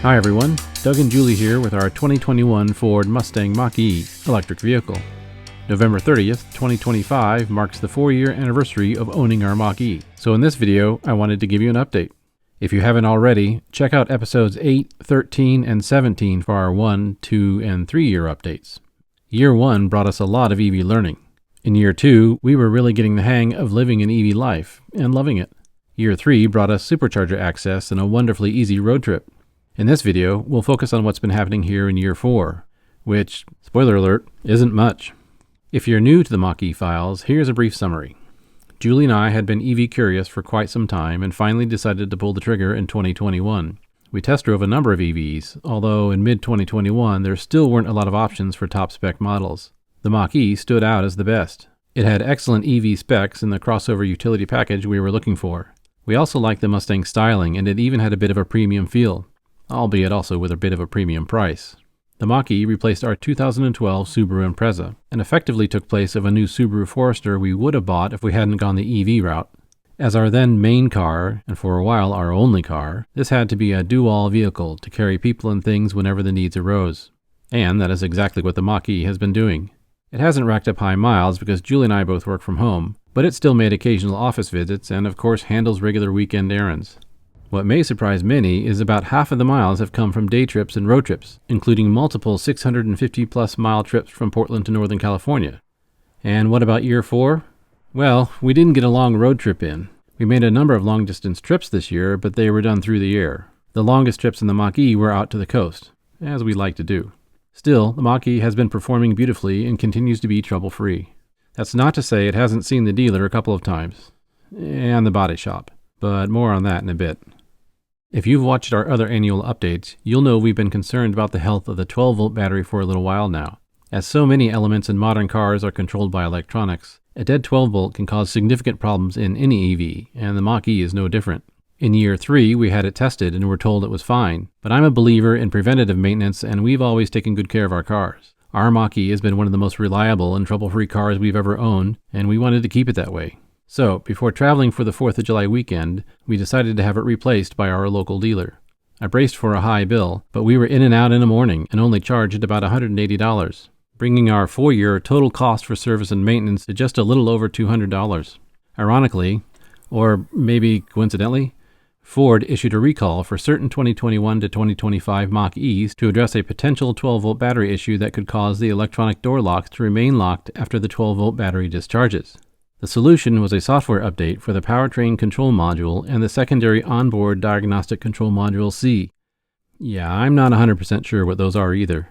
Hi everyone, Doug and Julie here with our 2021 Ford Mustang Mach-E electric vehicle. November 30th, 2025 marks the 4-year anniversary of owning our Mach-E, so in this video I wanted to give you an update. If you haven't already, check out episodes 8, 13, and 17 for our 1, 2, and 3-year updates. Year 1 brought us a lot of EV learning. In Year 2, we were really getting the hang of living an EV life and loving it. Year 3 brought us supercharger access and a wonderfully easy road trip. In this video, we'll focus on what's been happening here in Year 4, which, spoiler alert, isn't much. If you're new to the Mach-E files, here's a brief summary. Julie and I had been EV curious for quite some time and finally decided to pull the trigger in 2021. We test drove a number of EVs, although in mid-2021 there still weren't a lot of options for top-spec models. The Mach-E stood out as the best. It had excellent EV specs and the crossover utility package we were looking for. We also liked the Mustang styling, and it even had a bit of a premium feel, albeit also with a bit of a premium price. The Mach-E replaced our 2012 Subaru Impreza, and effectively took place of a new Subaru Forester we would have bought if we hadn't gone the EV route. As our then main car, and for a while our only car, this had to be a do-all vehicle to carry people and things whenever the needs arose. And that is exactly what the Mach-E has been doing. It hasn't racked up high miles because Julie and I both work from home, but it still made occasional office visits and of course handles regular weekend errands. What may surprise many is about half of the miles have come from day trips and road trips, including multiple 650-plus mile trips from Portland to Northern California. And what about Year 4? Well, we didn't get a long road trip in. We made a number of long-distance trips this year, but they were done through the air. The longest trips in the Mach-E were out to the coast, as we like to do. Still, the Mach-E has been performing beautifully and continues to be trouble-free. That's not to say it hasn't seen the dealer a couple of times, and the body shop, but more on that in a bit. If you've watched our other annual updates, you'll know we've been concerned about the health of the 12-volt battery for a little while now. As so many elements in modern cars are controlled by electronics, a dead 12-volt can cause significant problems in any EV, and the Mach-E is no different. In Year 3, we had it tested and were told it was fine, but I'm a believer in preventative maintenance and we've always taken good care of our cars. Our Mach-E has been one of the most reliable and trouble-free cars we've ever owned, and we wanted to keep it that way. So, before traveling for the 4th of July weekend, we decided to have it replaced by our local dealer. I braced for a high bill, but we were in and out in the morning and only charged about $180, bringing our 4-year total cost for service and maintenance to just a little over $200. Ironically, or maybe coincidentally, Ford issued a recall for certain 2021 to 2025 Mach-E's to address a potential 12-volt battery issue that could cause the electronic door locks to remain locked after the 12-volt battery discharges. The solution was a software update for the powertrain control module and the secondary onboard diagnostic control module C. Yeah, I'm not 100% sure what those are either.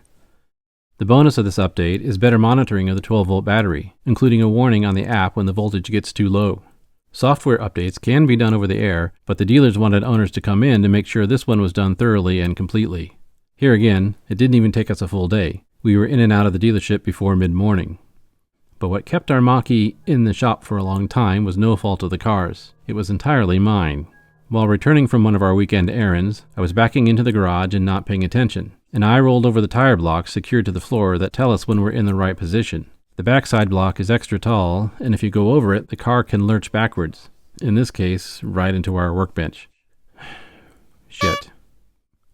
The bonus of this update is better monitoring of the 12-volt battery, including a warning on the app when the voltage gets too low. Software updates can be done over the air, but the dealers wanted owners to come in to make sure this one was done thoroughly and completely. Here again, it didn't even take us a full day. We were in and out of the dealership before mid-morning. But what kept our Mach-E in the shop for a long time was no fault of the car's. It was entirely mine. While returning from one of our weekend errands, I was backing into the garage and not paying attention, and I rolled over the tire blocks secured to the floor that tell us when we're in the right position. The backside block is extra tall, and if you go over it, the car can lurch backwards. In this case, right into our workbench. Shit.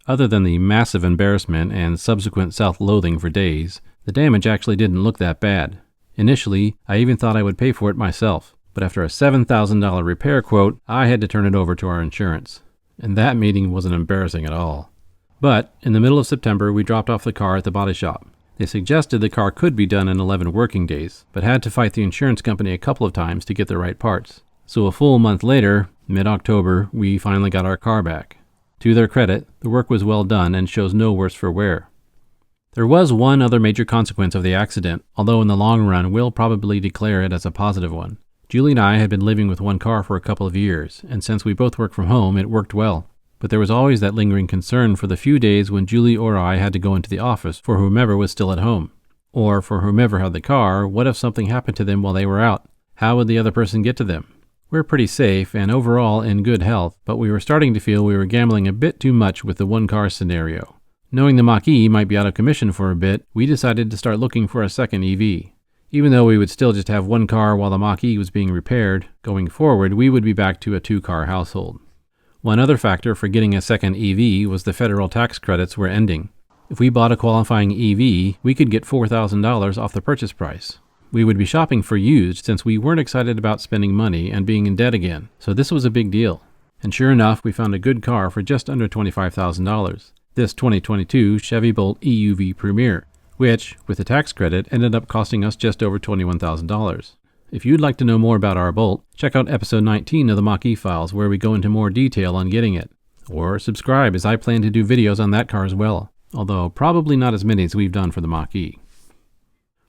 Other than the massive embarrassment and subsequent self-loathing for days, the damage actually didn't look that bad. Initially, I even thought I would pay for it myself, but after a $7,000 repair quote, I had to turn it over to our insurance. And that meeting wasn't embarrassing at all. But, in the middle of September, we dropped off the car at the body shop. They suggested the car could be done in 11 working days, but had to fight the insurance company a couple of times to get the right parts. So a full month later, mid-October, we finally got our car back. To their credit, the work was well done and shows no worse for wear. There was one other major consequence of the accident, although in the long run we'll probably declare it as a positive one. Julie and I had been living with one car for a couple of years, and since we both work from home, it worked well. But there was always that lingering concern for the few days when Julie or I had to go into the office for whomever was still at home. Or for whomever had the car, what if something happened to them while they were out? How would the other person get to them? We're pretty safe and overall in good health, but we were starting to feel we were gambling a bit too much with the one-car scenario. Knowing the Mach-E might be out of commission for a bit, we decided to start looking for a second EV. Even though we would still just have one car while the Mach-E was being repaired, going forward we would be back to a 2-car household. One other factor for getting a second EV was the federal tax credits were ending. If we bought a qualifying EV, we could get $4,000 off the purchase price. We would be shopping for used since we weren't excited about spending money and being in debt again, so this was a big deal. And sure enough, we found a good car for just under $25,000. This 2022 Chevy Bolt EUV Premier, which, with the tax credit, ended up costing us just over $21,000. If you'd like to know more about our Bolt, check out episode 19 of the Mach-E Files where we go into more detail on getting it. Or subscribe, as I plan to do videos on that car as well, although probably not as many as we've done for the Mach-E.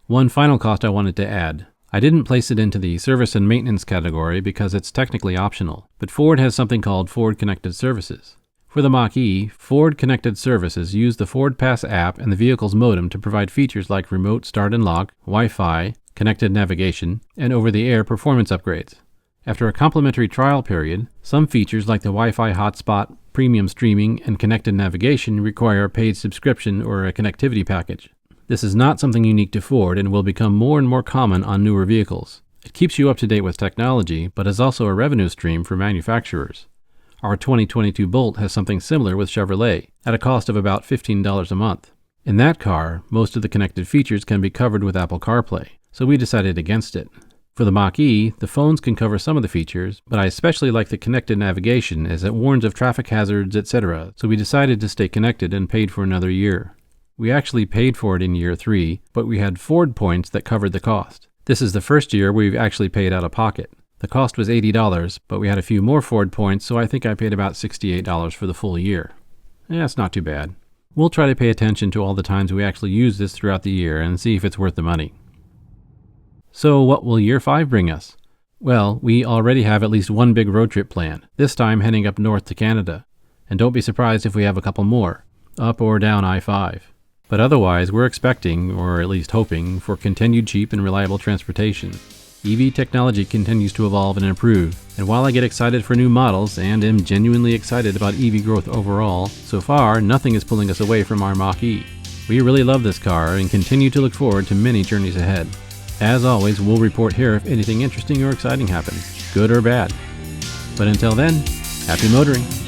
One final cost I wanted to add. I didn't place it into the service and maintenance category because it's technically optional, but Ford has something called Ford Connected Services. For the Mach-E, Ford Connected Services use the Ford Pass app and the vehicle's modem to provide features like remote start and lock, Wi-Fi, connected navigation, and over-the-air performance upgrades. After a complimentary trial period, some features like the Wi-Fi hotspot, premium streaming, and connected navigation require a paid subscription or a connectivity package. This is not something unique to Ford and will become more and more common on newer vehicles. It keeps you up to date with technology, but is also a revenue stream for manufacturers. Our 2022 Bolt has something similar with Chevrolet, at a cost of about $15 a month. In that car, most of the connected features can be covered with Apple CarPlay, so we decided against it. For the Mach-E, the phones can cover some of the features, but I especially like the connected navigation as it warns of traffic hazards, etc., so we decided to stay connected and paid for another year. We actually paid for it in year 3, but we had Ford points that covered the cost. This is the first year we've actually paid out of pocket. The cost was $80, but we had a few more Ford points, so I think I paid about $68 for the full year. That's not too bad. We'll try to pay attention to all the times we actually use this throughout the year and see if it's worth the money. So what will year 5 bring us? Well, we already have at least one big road trip planned, this time heading up north to Canada. And don't be surprised if we have a couple more, up or down I-5. But otherwise, we're expecting, or at least hoping, for continued cheap and reliable transportation. EV technology continues to evolve and improve, and while I get excited for new models and am genuinely excited about EV growth overall, so far nothing is pulling us away from our Mach-E. We really love this car and continue to look forward to many journeys ahead. As always, we'll report here if anything interesting or exciting happens, good or bad. But until then, happy motoring!